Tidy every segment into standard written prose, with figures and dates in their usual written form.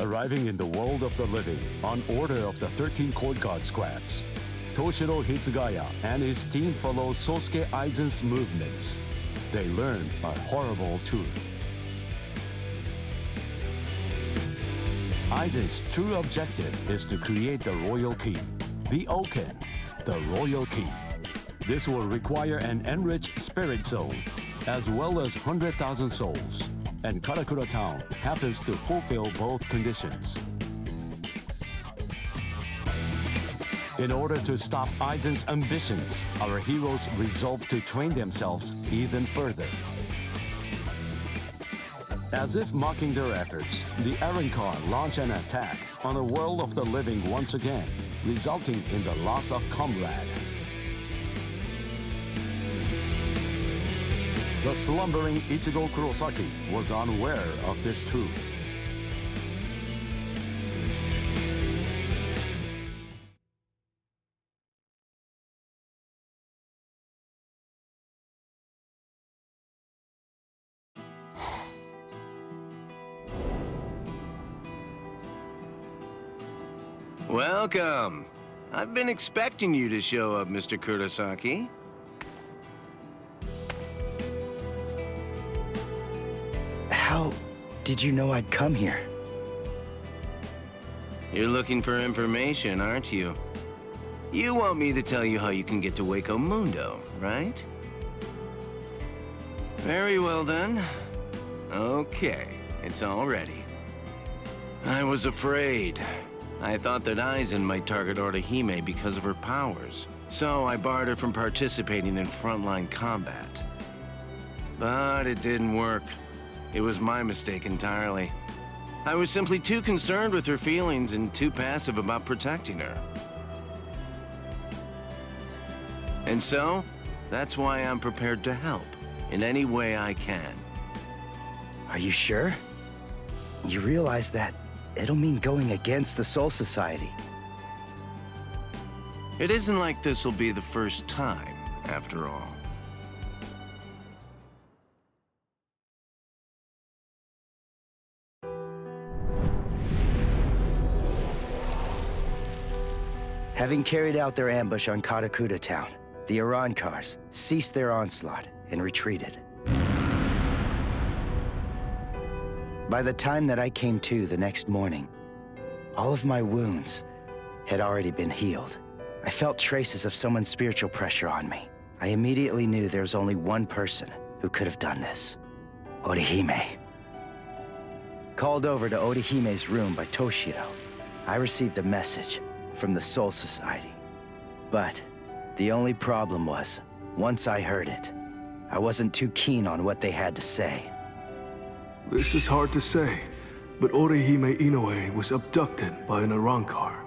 Arriving in the world of the living on order of the 13 Court Guard squads, Toshiro Hitsugaya and his team follow Sosuke Aizen's movements. They learn a horrible truth. Aizen's true objective is to create the royal key, the Awaken, the royal key. This will require an enriched spirit zone, as well as 100,000 souls, and Karakura Town happens to fulfill both conditions. In order to stop Aizen's ambitions, our heroes resolve to train themselves even further. As if mocking their efforts, the Arrancar launch an attack on a world of the living once again, resulting in the loss of comrade. The slumbering Ichigo Kurosaki was unaware of this truth. Welcome. I've been expecting you to show up, Mr. Kurosaki. How did you know I'd come here? You're looking for information, aren't you? You want me to tell you how you can get to Waco Mundo, right? Very well then. Okay, it's all ready. I was afraid. I thought that Aizen might target Orihime because of her powers, so I barred her from participating in frontline combat. But it didn't work. It was my mistake entirely. I was simply too concerned with her feelings and too passive about protecting her. And so, that's why I'm prepared to help in any way I can. Are you sure? You realize that it'll mean going against the Soul Society. It isn't like this'll be the first time, after all. Having carried out their ambush on Karakura Town, the Arrancars ceased their onslaught and retreated. By the time that I came to the next morning, all of my wounds had already been healed. I felt traces of someone's spiritual pressure on me. I immediately knew there was only one person who could have done this: Orihime. Called over to Orihime's room by Toshiro, I received a message from the Soul Society. But the only problem was, once I heard it, I wasn't too keen on what they had to say. This is hard to say, but Orihime Inoue was abducted by an Arrancar,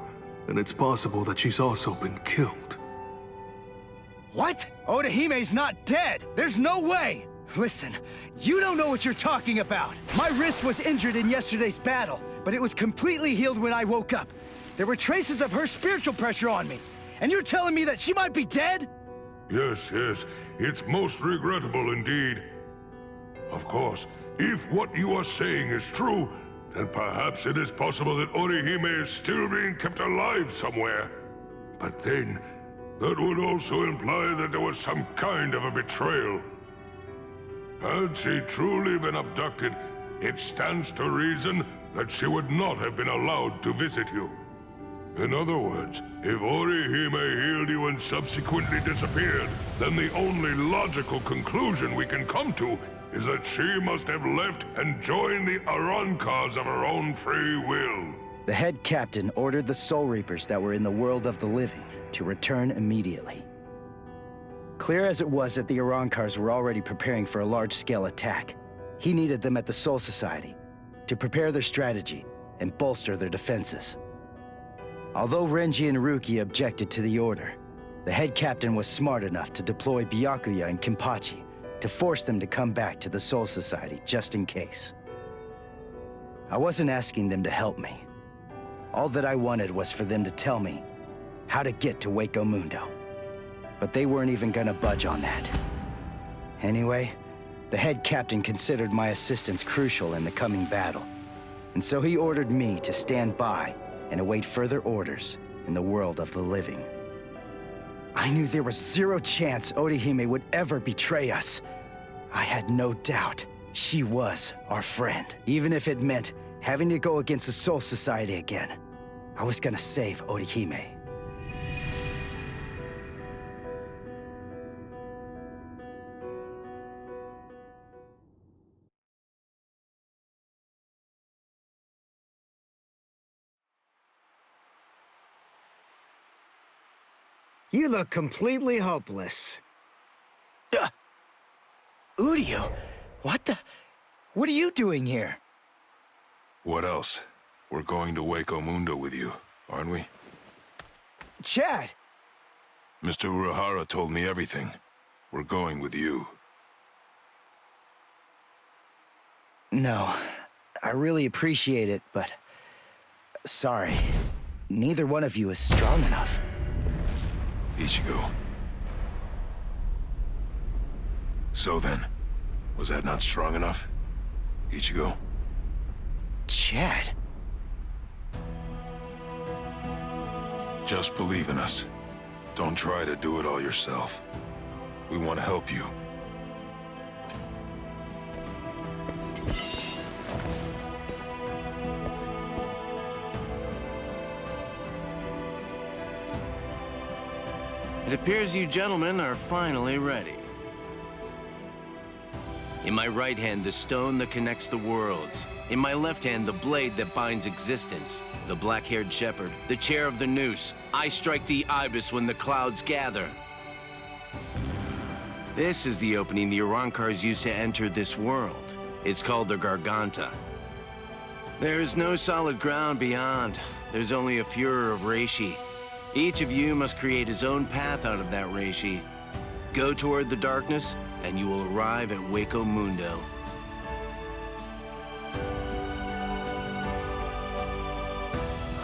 and it's possible that she's also been killed. What? Orihime's not dead! There's no way! Listen, you don't know what you're talking about! My wrist was injured in yesterday's battle, but it was completely healed when I woke up. There were traces of her spiritual pressure on me, and you're telling me that she might be dead? Yes, it's most regrettable indeed. Of course, if what you are saying is true, then perhaps it is possible that Orihime is still being kept alive somewhere. But then, that would also imply that there was some kind of a betrayal. Had she truly been abducted, it stands to reason that she would not have been allowed to visit you. In other words, if Orihime healed you and subsequently disappeared, then the only logical conclusion we can come to is that she must have left and joined the Arrancars of her own free will. The head captain ordered the Soul Reapers that were in the world of the living to return immediately. Clear as it was that the Arrancars were already preparing for a large-scale attack, he needed them at the Soul Society to prepare their strategy and bolster their defenses. Although Renji and Ruki objected to the order, the head captain was smart enough to deploy Byakuya and Kenpachi to force them to come back to the Soul Society just in case. I wasn't asking them to help me. All that I wanted was for them to tell me how to get to Waco Mundo. But they weren't even gonna budge on that. Anyway, the head captain considered my assistance crucial in the coming battle, And so he ordered me to stand by and await further orders in the world of the living. I knew there was zero chance Orihime would ever betray us. I had no doubt she was our friend, even if it meant having to go against the Soul Society again. I was gonna save Orihime. You look completely hopeless. Uryu, what are you doing here? What else? We're going to Waco Mundo with you, aren't we? Chad! Mr. Urahara told me everything. We're going with you. No, I really appreciate it, but... sorry. Neither one of you is strong enough. Ichigo. So then, was that not strong enough? Ichigo? Chad? Just believe in us. Don't try to do it all yourself. We want to help you. It appears you gentlemen are finally ready. In my right hand, the stone that connects the worlds. In my left hand, the blade that binds existence. The black-haired shepherd, the chair of the noose. I strike the ibis when the clouds gather. This is the opening the Arankars used to enter this world. It's called the Garganta. There is no solid ground beyond. There's only a furor of reishi. Each of you must create his own path out of that reishi. Go toward the darkness, and you will arrive at Waco Mundo.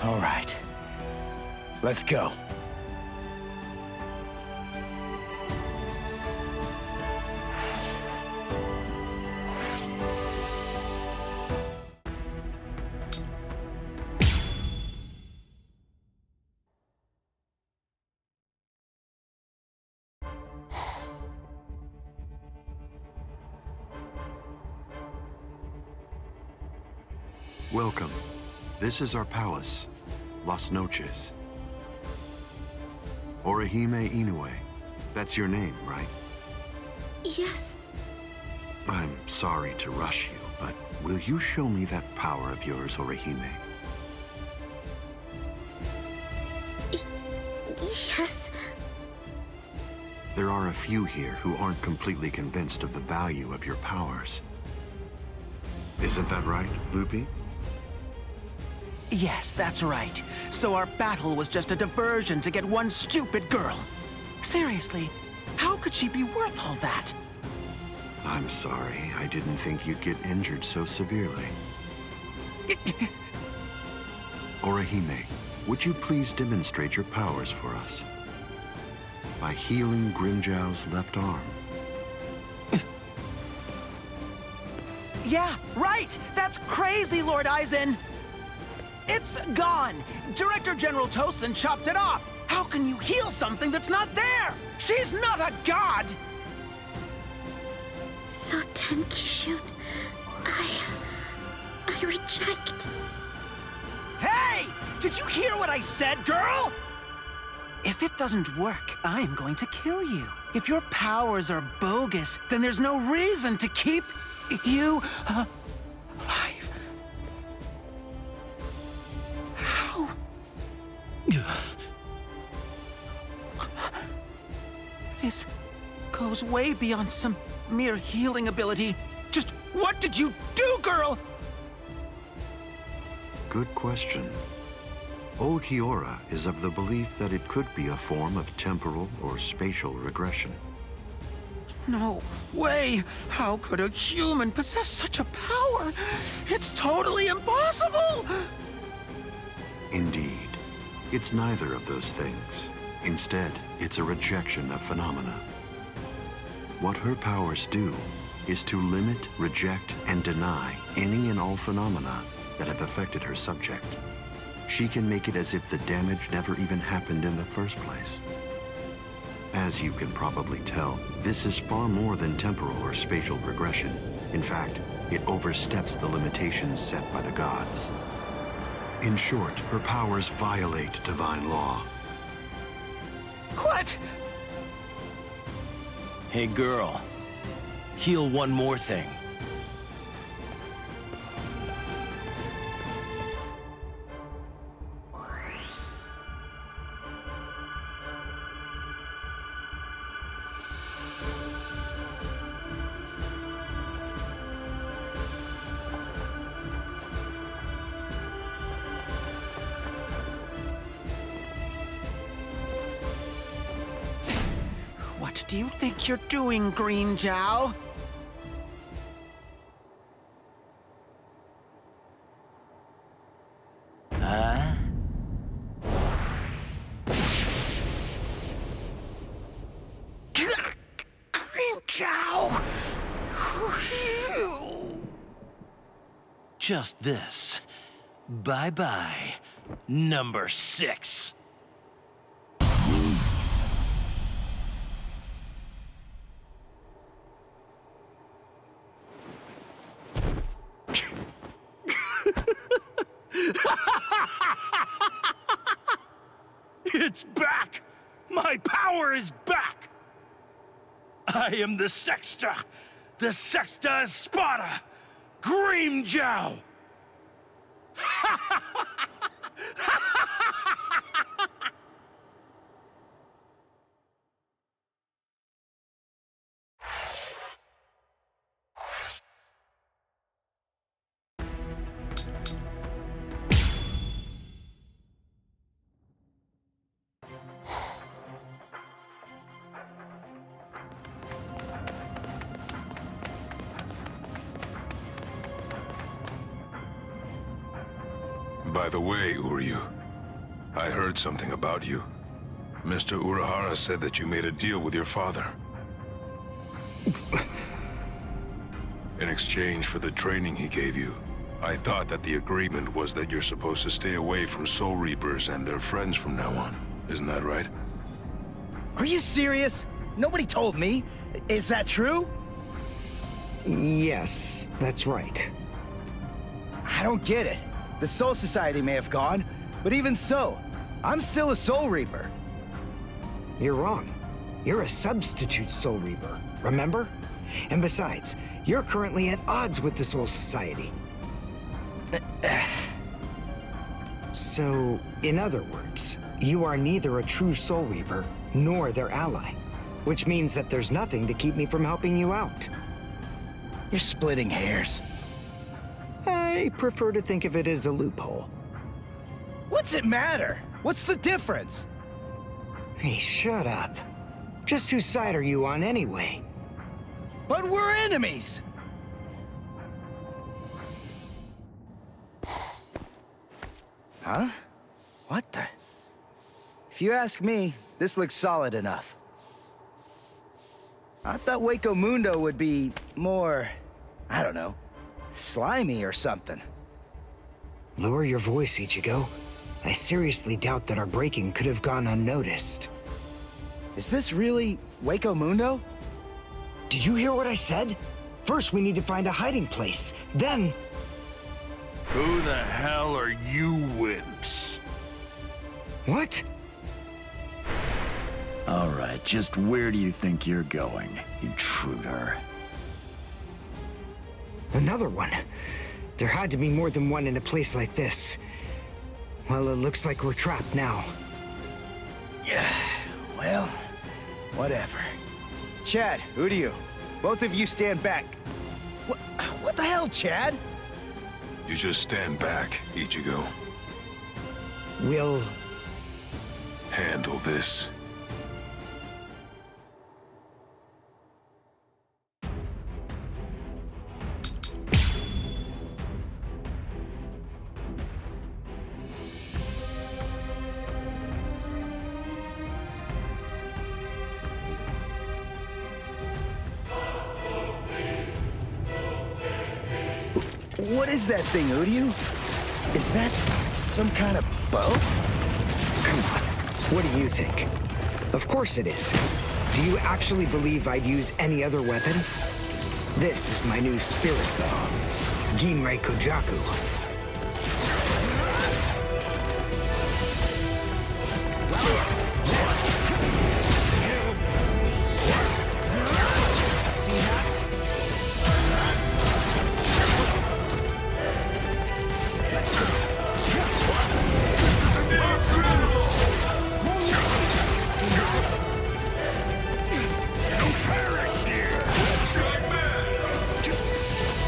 All right. Let's go. Welcome. This is our palace, Las Noches. Orihime Inoue. That's your name, right? Yes. I'm sorry to rush you, but will you show me that power of yours, Orihime? Yes. There are a few here who aren't completely convinced of the value of your powers. Isn't that right, Lupi? Yes, that's right. So our battle was just a diversion to get one stupid girl. Seriously, how could she be worth all that? I'm sorry. I didn't think you'd get injured so severely. Orihime, would you please demonstrate your powers for us? By healing Grimjow's left arm. Yeah, right! That's crazy, Lord Aizen! It's gone! Director General Tosin chopped it off! How can you heal something that's not there? She's not a god! Soten Kishun, I reject. Hey! Did you hear what I said, girl? If it doesn't work, I'm going to kill you. If your powers are bogus, then there's no reason to keep you alive. How? This goes way beyond some mere healing ability. Just what did you do, girl? Good question. Old Kiora is of the belief that it could be a form of temporal or spatial regression. No way! How could a human possess such a power? It's totally impossible! Indeed. It's neither of those things. Instead, it's a rejection of phenomena. What her powers do is to limit, reject, and deny any and all phenomena that have affected her subject. She can make it as if the damage never even happened in the first place. As you can probably tell, this is far more than temporal or spatial regression. In fact, it oversteps the limitations set by the gods. In short, her powers violate divine law. What? Hey girl, heal one more thing. What do you think you're doing, Green Jow? Huh? Green Jow! Just this. Bye-bye, number 6. It's back! My power is back! I am the Sexta Espada, Green Jow! By the way, Uryu, I heard something about you. Mr. Urahara said that you made a deal with your father. In exchange for the training he gave you. I thought that the agreement was that you're supposed to stay away from Soul Reapers and their friends from now on. Isn't that right? Are you serious? Nobody told me. Is that true? Yes, that's right. I don't get it. The Soul Society may have gone, but even so, I'm still a Soul Reaper. You're wrong. You're a substitute Soul Reaper, remember? And besides, you're currently at odds with the Soul Society. So, in other words, you are neither a true Soul Reaper nor their ally, which means that there's nothing to keep me from helping you out. You're splitting hairs. I prefer to think of it as a loophole. What's it matter? What's the difference? Hey, shut up. Just whose side are you on anyway? But we're enemies! Huh? What the? If you ask me, this looks solid enough. I thought Waco Mundo would be more, I don't know, slimy or something. Lower your voice, Ichigo. I seriously doubt that our breaking could have gone unnoticed. Is this really Waco Mundo? Did you hear what I said? First, we need to find a hiding place. Then... Who the hell are you wimps? What? All right, just where do you think you're going, intruder? Another one. There had to be more than one in a place like this. Well, it looks like we're trapped now. Yeah, well, whatever. Chad, who do you? Both of you stand back. What the hell, Chad? You just stand back, Ichigo. We'll... handle this. What is that thing, Uryu? Is that some kind of bow? Come on, what do you think? Of course it is. Do you actually believe I'd use any other weapon? This is my new spirit bow, Ginrei Kojaku. See that? Let's go. See that? You perish here!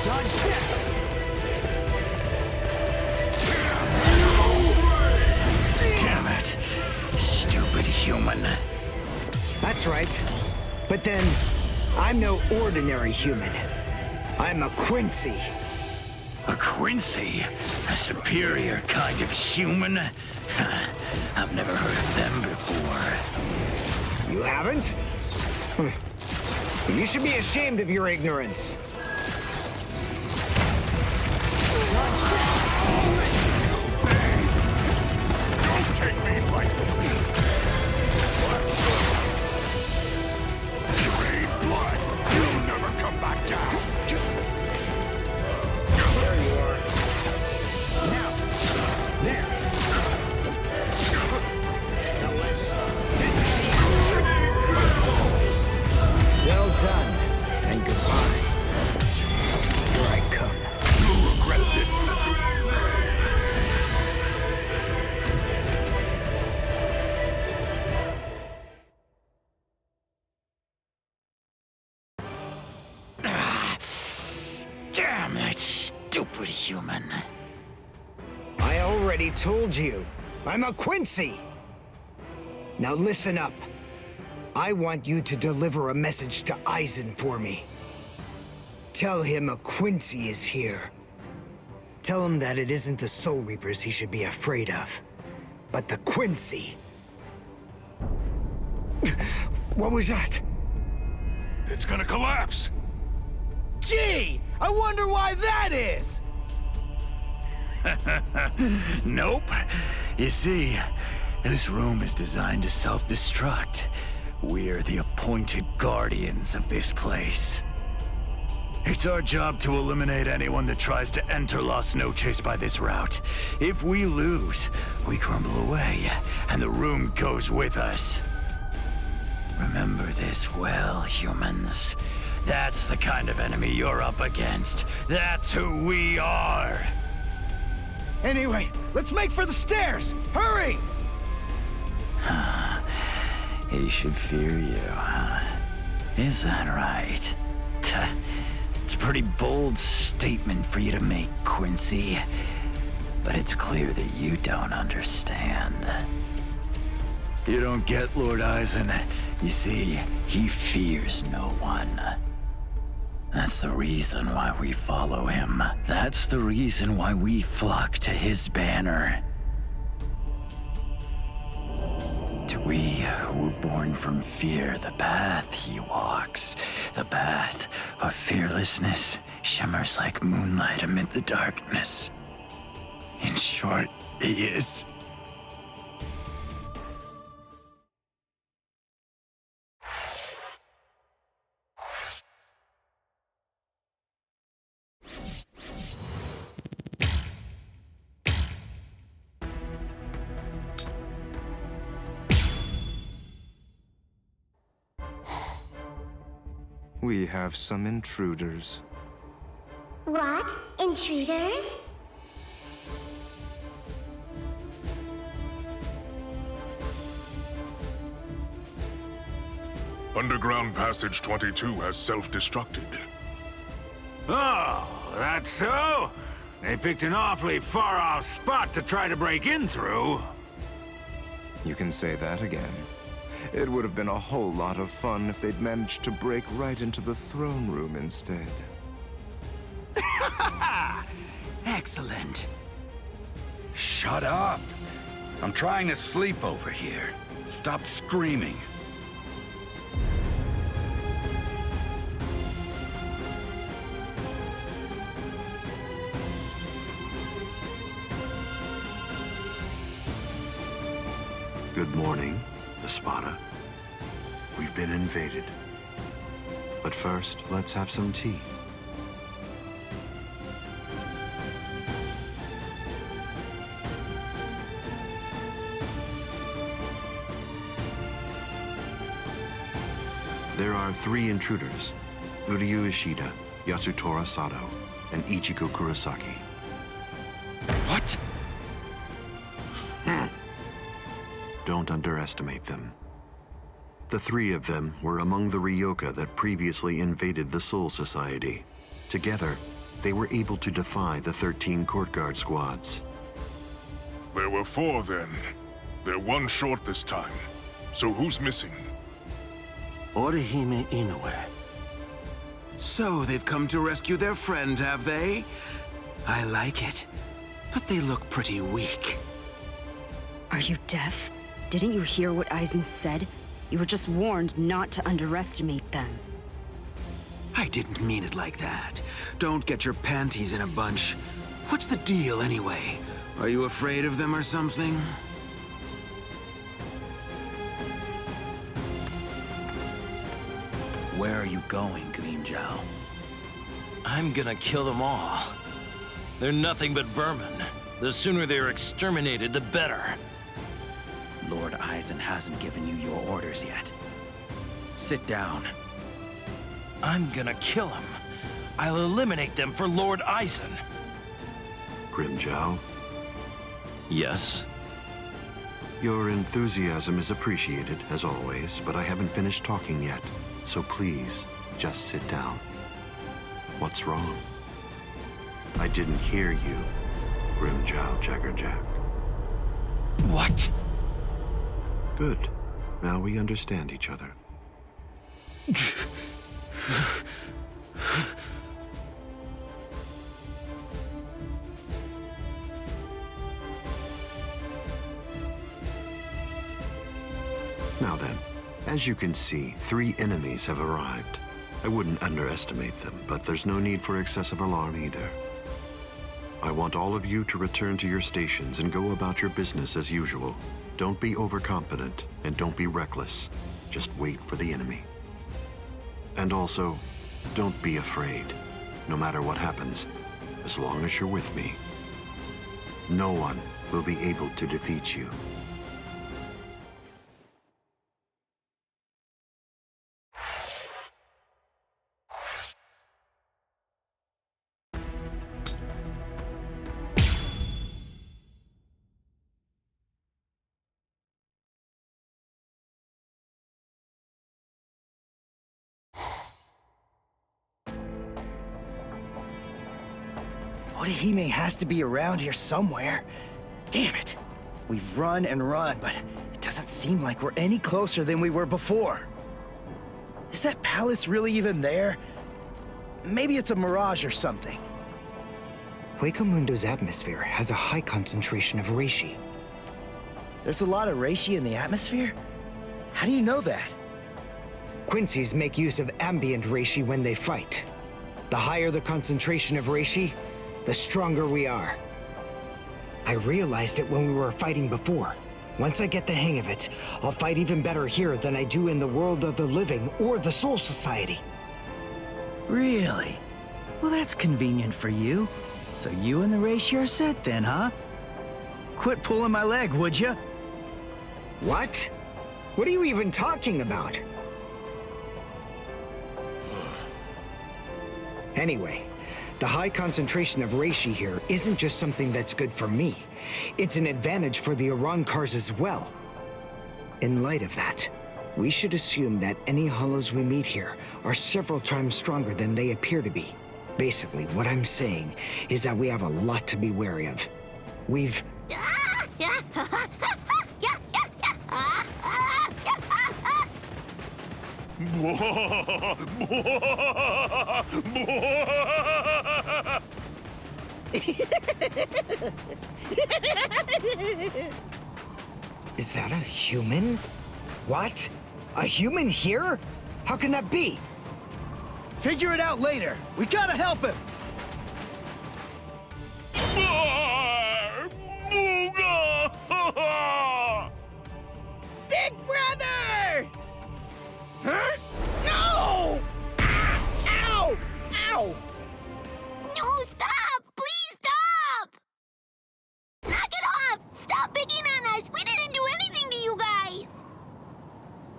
Dodge this! Damn it. Stupid human. That's right. But then, I'm no ordinary human. I'm a Quincy. A Quincy? A superior kind of human? I've never heard of them before. You haven't? You should be ashamed of your ignorance. Dodge this! Don't take me lightly! Trade blood! You'll never come back down! There you are. Now, there. This is well done, and goodbye. Here I come. You'll regret this! Damn that stupid human. I already told you, I'm a Quincy. Now listen up. I want you to deliver a message to Eisen for me. Tell him a Quincy is here. Tell him that it isn't the Soul Reapers he should be afraid of, but the Quincy. What was that? It's gonna collapse! Gee, I wonder why that is! Nope. You see, this room is designed to self-destruct. We're the appointed guardians of this place. It's our job to eliminate anyone that tries to enter Las Noches by this route. If we lose, we crumble away, and the room goes with us. Remember this well, humans. That's the kind of enemy you're up against. That's who we are. Anyway, let's make for the stairs! Hurry! He should fear you, huh? Is that right? It's a pretty bold statement for you to make, Quincy. But it's clear that you don't understand. You don't get Lord Eisen. You see, he fears no one. That's the reason why we follow him. That's the reason why we flock to his banner. To we who were born from fear, the path he walks, the path of fearlessness, shimmers like moonlight amid the darkness. In short, he is. We have some intruders. What? Intruders? Underground Passage 22 has self-destructed. Oh, that's so? They picked an awfully far-off spot to try to break in through. You can say that again. It would have been a whole lot of fun if they'd managed to break right into the throne room instead. Excellent. Shut up! I'm trying to sleep over here. Stop screaming. Good morning, Espada. We've been invaded. But first, let's have some tea. There are 3 intruders: Uryu Ishida, Yasutora Sato, and Ichigo Kurosaki. What? Don't underestimate them. The 3 of them were among the Ryoka that previously invaded the Soul Society. Together, they were able to defy the 13 court guard squads. There were 4 then. They're 1 short this time. So who's missing? Orihime Inoue. So they've come to rescue their friend, have they? I like it. But they look pretty weak. Are you deaf? Didn't you hear what Aizen said? You were just warned not to underestimate them. I didn't mean it like that. Don't get your panties in a bunch. What's the deal anyway? Are you afraid of them or something? Where are you going, Green Zhao? I'm gonna kill them all. They're nothing but vermin. The sooner they're exterminated, the better. Lord Aizen hasn't given you your orders yet. Sit down. I'm gonna kill them. I'll eliminate them for Lord Aizen. Grimjow? Yes? Your enthusiasm is appreciated, as always, but I haven't finished talking yet. So please, just sit down. What's wrong? I didn't hear you, Grimjow Jaggerjack. What? Good. Now we understand each other. Now then, as you can see, 3 enemies have arrived. I wouldn't underestimate them, but there's no need for excessive alarm either. I want all of you to return to your stations and go about your business as usual. Don't be overconfident, and don't be reckless. Just wait for the enemy. And also, don't be afraid, no matter what happens, as long as you're with me. No one will be able to defeat you. Orihime has to be around here somewhere. Damn it. We've run and run, but it doesn't seem like we're any closer than we were before. Is that palace really even there? Maybe it's a mirage or something. Huecamundo's atmosphere has a high concentration of reishi. There's a lot of reishi in the atmosphere? How do you know that? Quincy's make use of ambient reishi when they fight. The higher the concentration of reishi, the stronger we are. I realized it when we were fighting before. Once I get the hang of it, I'll fight even better here than I do in the world of the living or the Soul Society. Really? Well, that's convenient for you. So you and the reishi are set then, huh? Quit pulling my leg, would ya? What? What are you even talking about? Anyway, the high concentration of reishi here isn't just something that's good for me. It's an advantage for the Arankars as well. In light of that, we should assume that any hollows we meet here are several times stronger than they appear to be. Basically, what I'm saying is that we have a lot to be wary of. We've... Is that a human? What? A human here? How can that be? Figure it out later. We gotta help him.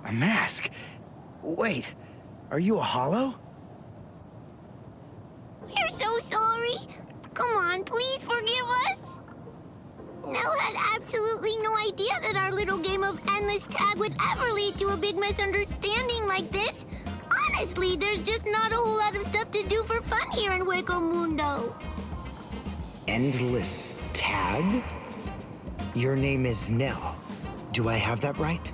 A mask? Wait, are you a hollow? We're so sorry. Come on, please forgive us. Nell had absolutely no idea that our little game of endless tag would ever lead to a big misunderstanding like this. Honestly, there's just not a whole lot of stuff to do for fun here in Hueco Mundo. Endless tag? Your name is Nell. Do I have that right?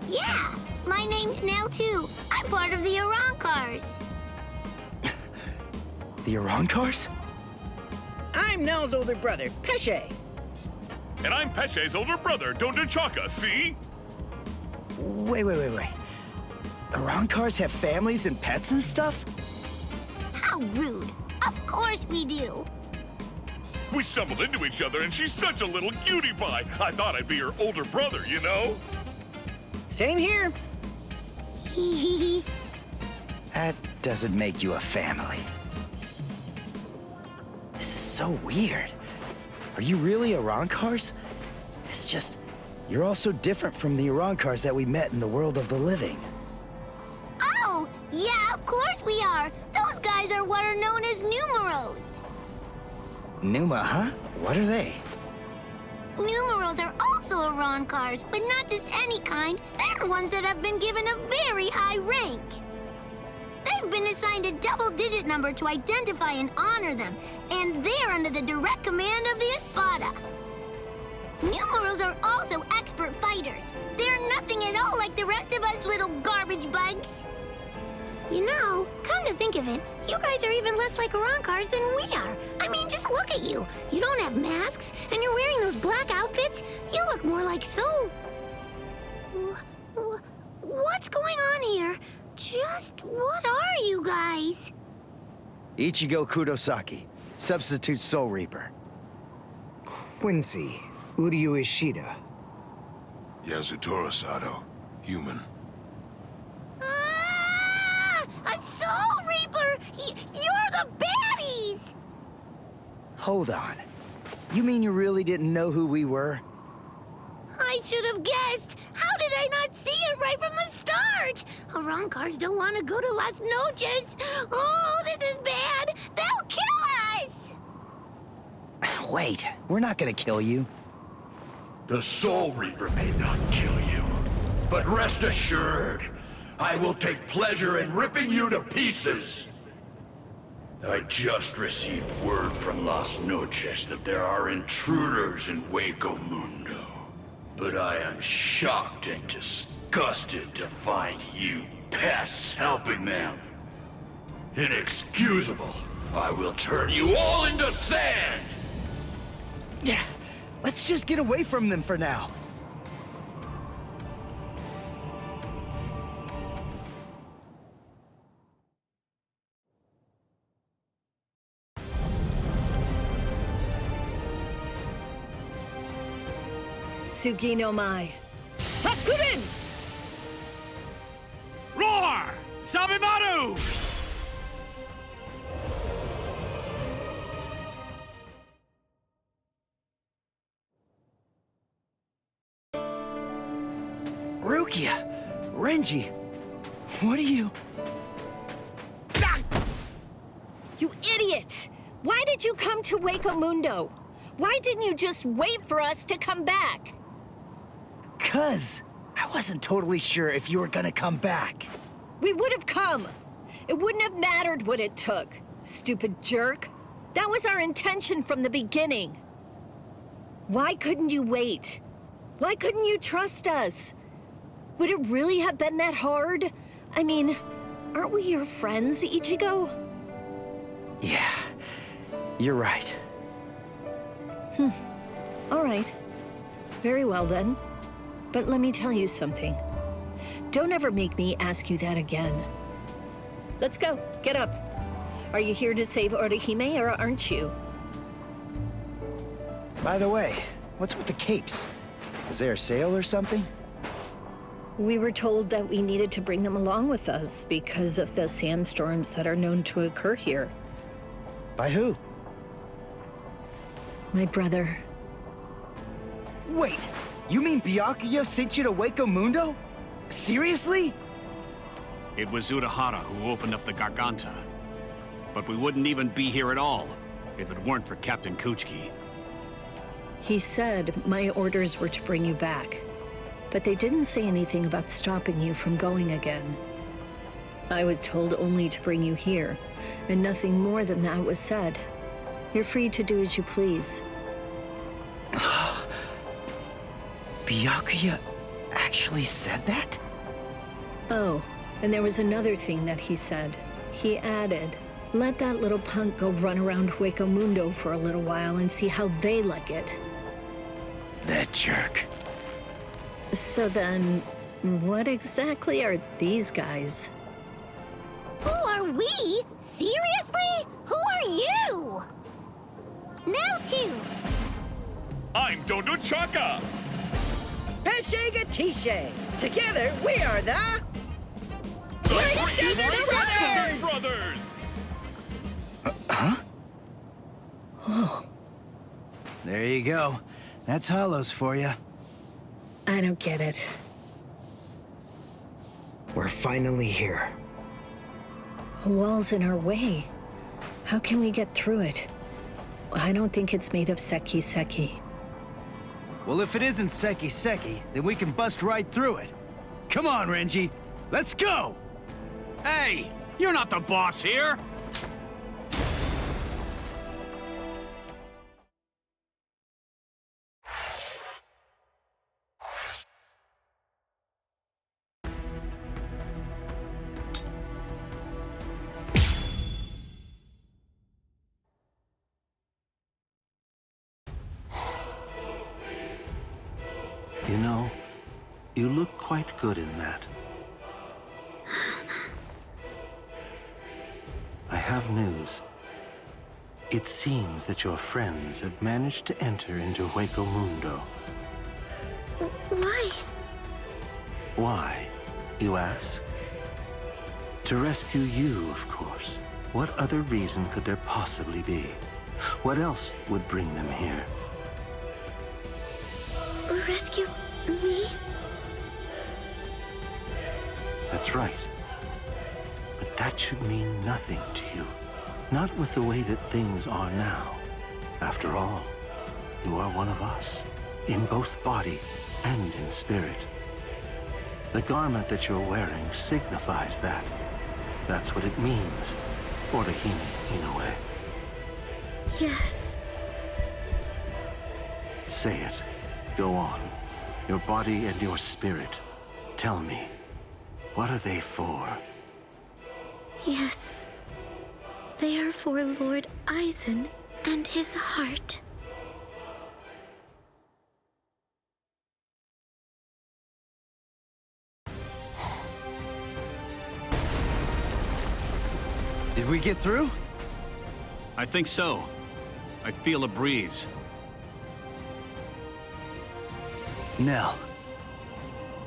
Yeah, my name's Nell too. I'm part of the Arancars. The Arancars? I'm Nell's older brother, Pesce. And I'm Pesce's older brother, Dondechaka, see? Wait. Arancars have families and pets and stuff? How rude. Of course we do. We stumbled into each other and she's such a little cutie pie. I thought I'd be her older brother, you know? Same here. That doesn't make you a family. This is so weird. Are you really Arancars? It's just, you're all so different from the Arancars that we met in the world of the living. Oh, yeah, of course we are. Those guys are what are known as numeros. Numa, huh? What are they? Numeros are also Arancars, but not just any kind. They're ones that have been given a very high rank. They've been assigned a double-digit number to identify and honor them, and they're under the direct command of the Espada. Numerals are also expert fighters. They're nothing at all like the rest of us little garbage bugs. You know, come to think of it, you guys are even less like Arancars than we are. I mean, just look at you. You don't have masks, and you're wearing those black outfits. You look more like Soul. What's going on here? Just what are you guys? Ichigo Kurosaki, substitute Soul Reaper. Quincy, Uryu Ishida. Yasutoro Sato, human. A Soul Reaper! You're the baddies! Hold on. You mean you really didn't know who we were? I should have guessed. How did I not see it right from the start? Arancars don't want to go to Las Noches. Oh, this is bad. They'll kill us! Wait, we're not gonna kill you. The Soul Reaper may not kill you, but rest assured, I will take pleasure in ripping you to pieces. I just received word from Las Noches that there are intruders in Hueco Mundo. But I am shocked and disgusted to find you pests helping them. Inexcusable. I will turn you all into sand! Yeah, let's just get away from them for now. Tsugi no Mai. Hakurin! Roar! Sabimaru! Rukia! Renji! What are you... You idiot! Why did you come to Hueco Mundo? Why didn't you just wait for us to come back? 'Cause I wasn't totally sure if you were gonna come back. We would have come. It wouldn't have mattered what it took, stupid jerk. That was our intention from the beginning. Why couldn't you wait? Why couldn't you trust us? Would it really have been that hard? I mean, aren't we your friends, Ichigo? Yeah, you're right. All right. Very well then. But let me tell you something. Don't ever make me ask you that again. Let's go. Get up. Are you here to save Orihime or aren't you? By the way, what's with the capes? Is there a sale or something? We were told that we needed to bring them along with us because of the sandstorms that are known to occur here. By who? My brother. Wait, you mean Byakuya sent you to Hueco Mundo? Seriously? It was Urahara who opened up the Garganta. But we wouldn't even be here at all if it weren't for Captain Kuchki. He said my orders were to bring you back, but they didn't say anything about stopping you from going again. I was told only to bring you here, and nothing more than that was said. You're free to do as you please. Byakuya actually said that? Oh, and there was another thing that he said. He added, let that little punk go run around Hueco Mundo for a little while and see how they like it. That jerk. So then, what exactly are these guys? Who are we? Seriously? Who are you? Now two. I'm Dodo Chaka. Peshe Gatishe. Together, we are the... Great Desert Brothers! Huh? Oh. There you go. That's Hollows for you. I don't get it. We're finally here. A wall's in our way. How can we get through it? I don't think it's made of Seki. Well, if it isn't Seki, then we can bust right through it. Come on, Renji. Let's go! Hey! You're not the boss here! You know, you look quite good in that. I have news. It seems that your friends have managed to enter into Hueco Mundo. Why? Why, you ask? To rescue you, of course. What other reason could there possibly be? What else would bring them here? Rescue me? That's right. But that should mean nothing to you. Not with the way that things are now. After all, you are one of us, in both body and in spirit. The garment that you're wearing signifies that. That's what it means, Orihime, in a way. Yes. Say it. Go on. Your body and your spirit. Tell me, what are they for? Yes. They are for Lord Aizen and his heart. Did we get through? I think so. I feel a breeze. Nell.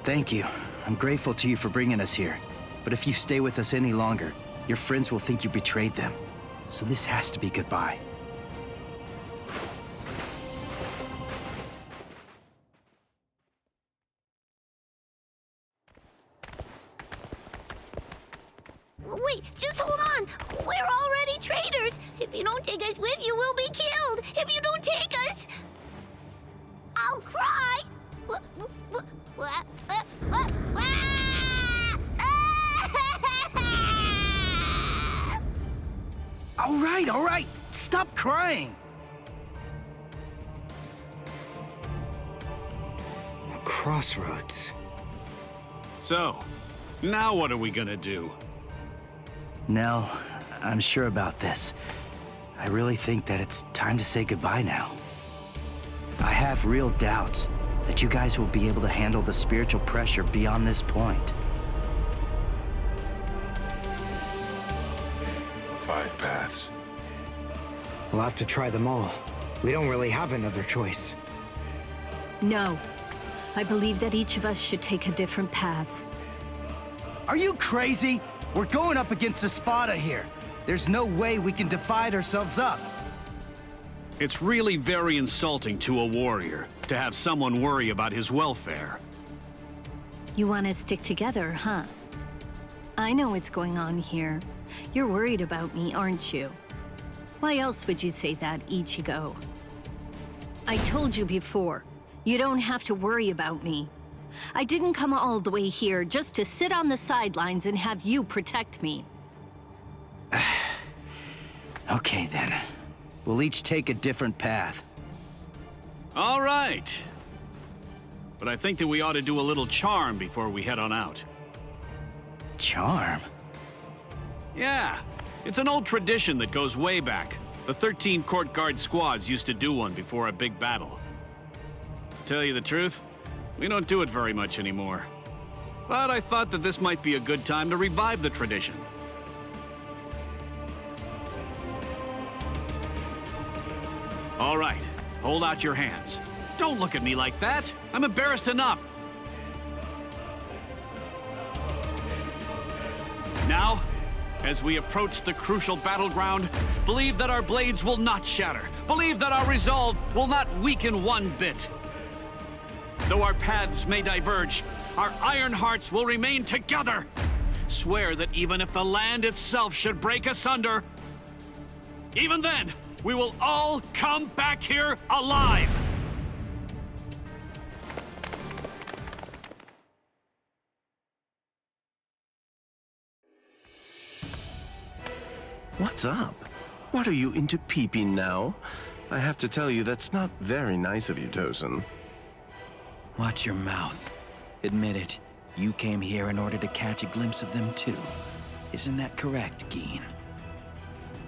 Thank you. I'm grateful to you for bringing us here. But if you stay with us any longer, your friends will think you betrayed them. So this has to be goodbye. Wait, just hold on! We're already traitors! If you don't take us with you, we'll be killed! If you don't take us... I'll cry! All right! Stop crying! A crossroads. So, now what are we gonna do? Nell, I'm sure about this. I really think that it's time to say goodbye now. I have real doubts that you guys will be able to handle the spiritual pressure beyond this point. 5 paths. We'll have to try them all. We don't really have another choice. No. I believe that each of us should take a different path. Are you crazy? We're going up against Espada here. There's no way we can divide ourselves up. It's really very insulting to a warrior to have someone worry about his welfare. You want to stick together, huh? I know what's going on here. You're worried about me, aren't you? Why else would you say that, Ichigo? I told you before, you don't have to worry about me. I didn't come all the way here just to sit on the sidelines and have you protect me. Okay then. We'll each take a different path. All right. But I think that we ought to do a little charm before we head on out. Charm? Yeah. It's an old tradition that goes way back. The 13 court guard squads used to do one before a big battle. To tell you the truth, we don't do it very much anymore. But I thought that this might be a good time to revive the tradition. All right, hold out your hands. Don't look at me like that. I'm embarrassed enough. Now, as we approach the crucial battleground, believe that our blades will not shatter. Believe that our resolve will not weaken one bit. Though our paths may diverge, our iron hearts will remain together. Swear that even if the land itself should break asunder, even then, we will all come back here alive! What's up? What are you into peeping now? I have to tell you, that's not very nice of you, Tosin. Watch your mouth. Admit it. You came here in order to catch a glimpse of them too. Isn't that correct, Geen?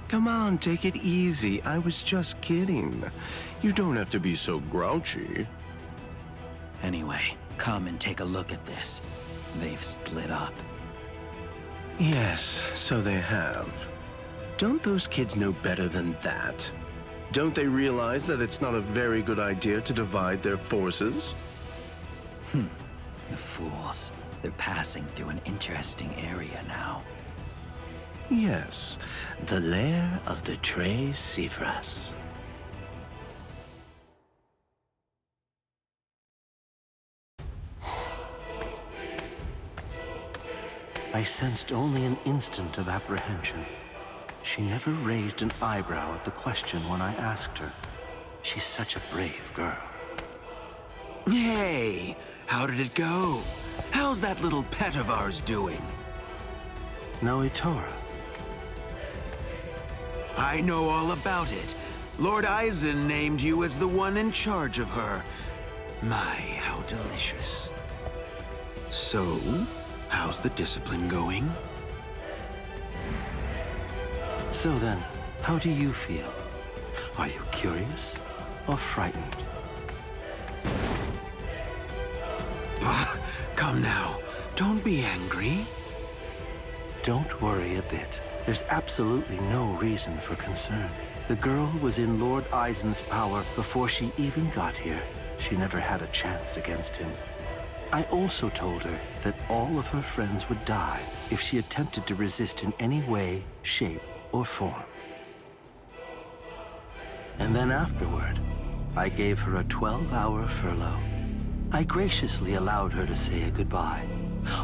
Come on, take it easy. I was just kidding. You don't have to be so grouchy. Anyway, come and take a look at this. They've split up. Yes, so they have. Don't those kids know better than that? Don't they realize that it's not a very good idea to divide their forces? The fools. They're passing through an interesting area now. Yes, the lair of the Tres Cifras. I sensed only an instant of apprehension. She never raised an eyebrow at the question when I asked her. She's such a brave girl. Hey, how did it go? How's that little pet of ours doing? Noitora. I know all about it. Lord Aizen named you as the one in charge of her. My, how delicious. So, how's the discipline going? So then, how do you feel? Are you curious or frightened? Come now, don't be angry. Don't worry a bit. There's absolutely no reason for concern. The girl was in Lord Aizen's power before she even got here. She never had a chance against him. I also told her that all of her friends would die if she attempted to resist in any way, shape, or form. And then afterward, I gave her a 12-hour furlough. I graciously allowed her to say a goodbye,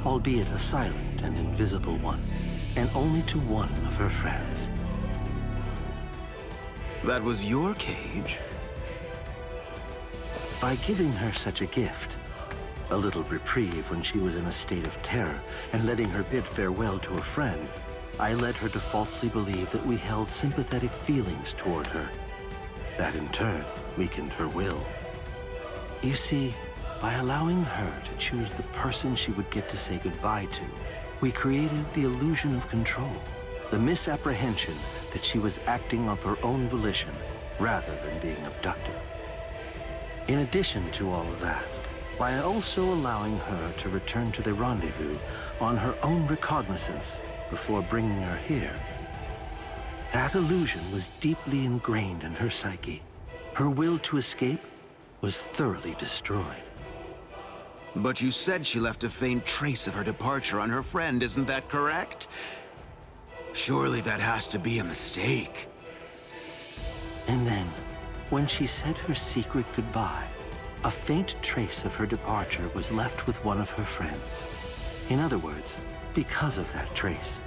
albeit a silent and invisible one, and only to one of her friends. That was your cage? By giving her such a gift, a little reprieve when she was in a state of terror, and letting her bid farewell to a friend, I led her to falsely believe that we held sympathetic feelings toward her. That in turn weakened her will. You see, by allowing her to choose the person she would get to say goodbye to, we created the illusion of control, the misapprehension that she was acting of her own volition rather than being abducted. In addition to all of that, by also allowing her to return to the rendezvous on her own recognizance before bringing her here, that illusion was deeply ingrained in her psyche. Her will to escape was thoroughly destroyed. But you said she left a faint trace of her departure on her friend, isn't that correct? Surely that has to be a mistake. And then, when she said her secret goodbye, a faint trace of her departure was left with one of her friends. In other words, because of that trace,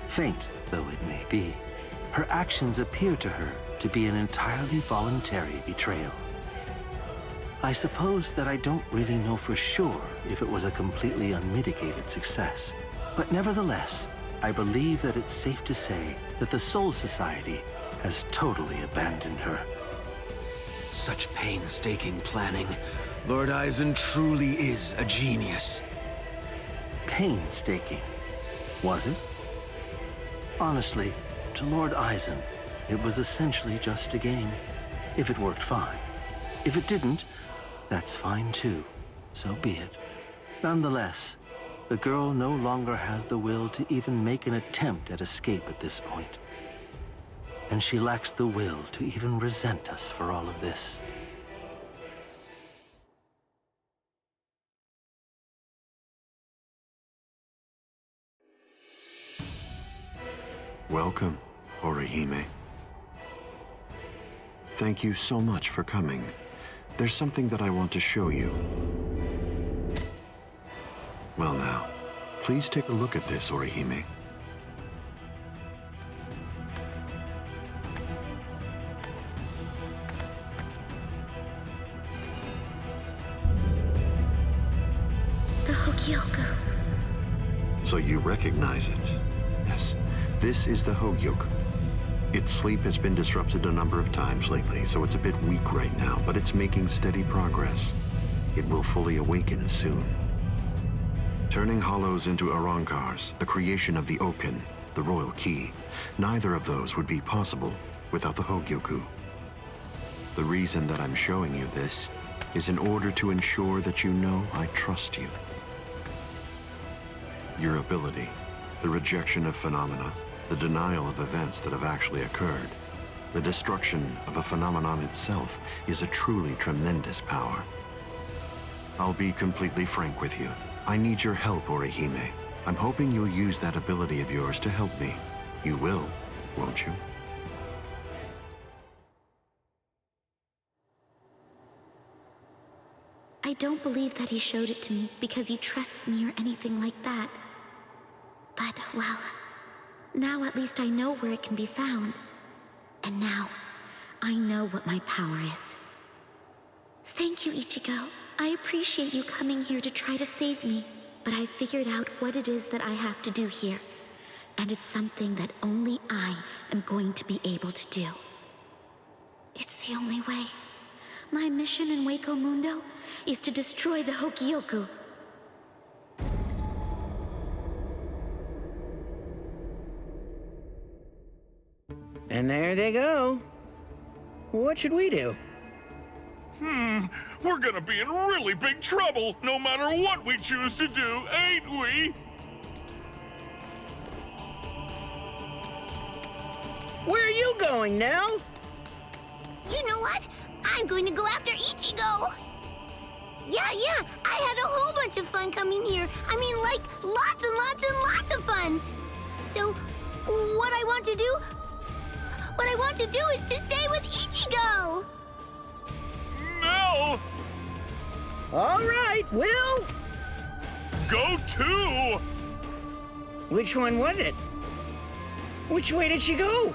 faint though it may be, her actions appear to her to be an entirely voluntary betrayal. I suppose that I don't really know for sure if it was a completely unmitigated success, but nevertheless, I believe that it's safe to say that the Soul Society has totally abandoned her. Such painstaking planning. Lord Eisen truly is a genius. Painstaking, was it? Honestly, to Lord Eisen, it was essentially just a game. If it worked, fine. If it didn't, that's fine too. So be it. Nonetheless, the girl no longer has the will to even make an attempt at escape at this point. And she lacks the will to even resent us for all of this. Welcome, Orihime. Thank you so much for coming. There's something that I want to show you. Well now, please take a look at this, Orihime. The Hogyoku. So you recognize it? Yes, this is the Hogyoku. Its sleep has been disrupted a number of times lately, so it's a bit weak right now, but it's making steady progress. It will fully awaken soon. Turning hollows into Arankars, the creation of the Awaken, the royal key, neither of those would be possible without the Hogyoku. The reason that I'm showing you this is in order to ensure that you know I trust you. Your ability, the rejection of phenomena, the denial of events that have actually occurred, the destruction of a phenomenon itself is a truly tremendous power. I'll be completely frank with you. I need your help, Orihime. I'm hoping you'll use that ability of yours to help me. You will, won't you? I don't believe that he showed it to me because he trusts me or anything like that. But, well, now at least I know where it can be found. And now, I know what my power is. Thank you, Ichigo. I appreciate you coming here to try to save me. But I figured out what it is that I have to do here. And it's something that only I am going to be able to do. It's the only way. My mission in Waco Mundo is to destroy the Hogyoku. And there they go. What should we do? We're gonna be in really big trouble, no matter what we choose to do, ain't we? Where are you going, Nell? You know what? I'm going to go after Ichigo! Yeah, I had a whole bunch of fun coming here. I mean, like, lots and lots and lots of fun. So, what I want to do is to stay with Ichigo! No! All right, Will! Go too! Which one was it? Which way did she go?